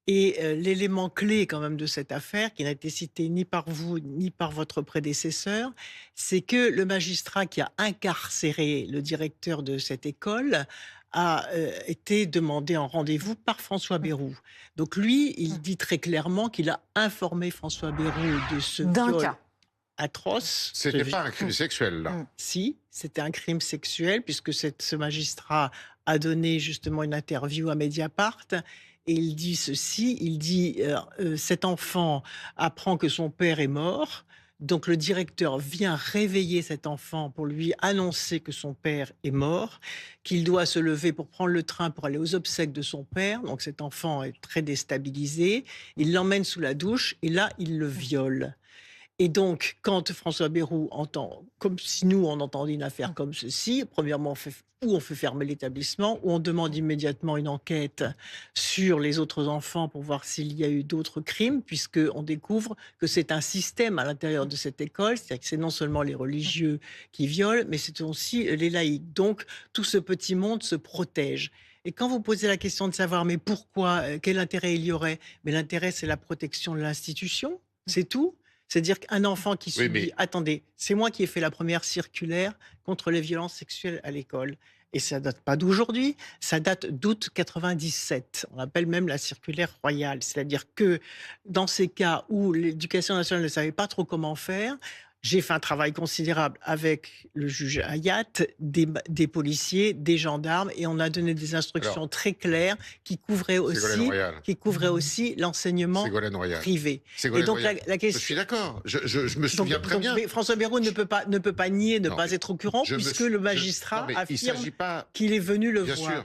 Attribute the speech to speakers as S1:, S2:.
S1: Et l'élément clé quand même de cette affaire, qui n'a été cité ni par vous, ni par votre prédécesseur, c'est que le magistrat qui a incarcéré le directeur de cette école a, été demandé en rendez-vous par François
S2: Mmh.
S1: Bayrou. Donc lui, il
S2: Mmh.
S1: dit très clairement qu'il a informé François Bayrou de ce
S2: D'un
S1: viol
S2: cas.
S1: atroce,
S3: C'était pas un crime
S2: Mmh.
S3: sexuel, là.
S2: Mmh.
S1: si, c'était un crime sexuel puisque ce magistrat a donné justement une interview à Mediapart et il dit ceci, il dit, «Cet enfant apprend que son père est mort, donc le directeur vient réveiller cet enfant pour lui annoncer que son père est mort, qu'il doit se lever pour prendre le train pour aller aux obsèques de son père, donc cet enfant est très déstabilisé. Il l'emmène sous la douche et là, il le
S2: Mmh.
S1: viole». Et donc, quand François Bayrou entend, comme si nous, on entendait une affaire
S2: Mmh.
S1: comme ceci, premièrement, on fait fermer l'établissement, ou on demande immédiatement une enquête sur les autres enfants pour voir s'il y a eu d'autres crimes, puisqu'on découvre que c'est un système à l'intérieur
S2: Mmh.
S1: de cette école, c'est-à-dire que c'est non seulement les
S2: Mmh.
S1: religieux qui violent, mais c'est aussi les laïcs. Donc, tout ce petit monde se protège. Et quand vous posez la question de savoir, mais pourquoi, quel intérêt il y aurait? Mais l'intérêt, c'est la protection de l'institution,
S2: Mmh.
S1: c'est tout. C'est-à-dire qu'un enfant qui
S3: Oui,
S1: subit,
S3: mais
S1: attendez, c'est moi qui ai fait la première circulaire contre les violences sexuelles à l'école. Et ça date pas d'aujourd'hui, ça date d'août 97. On appelle même la circulaire royale. C'est-à-dire que dans ces cas où l'éducation nationale ne savait pas trop comment faire, j'ai fait un travail considérable avec le juge Hayat, des policiers, des gendarmes, et on a donné des instructions
S3: alors,
S1: très claires qui couvraient
S3: Ségolène
S1: aussi,
S3: Royal,
S1: l'enseignement
S3: Ségolène Royal,
S1: privé. Et
S3: Ségolène
S1: donc
S3: Royal.
S1: la
S3: Je suis
S1: question,
S3: d'accord, je me souviens très bien.
S1: mais François Bayrou ne peut pas nier, ne
S3: Non,
S1: pas
S3: mais
S1: être au courant,
S3: je me
S1: puisque
S3: suis
S1: le
S3: non,
S1: magistrat
S3: mais il
S1: affirme
S3: s'agit pas
S1: qu'il est venu le
S3: bien sûr.
S1: voir.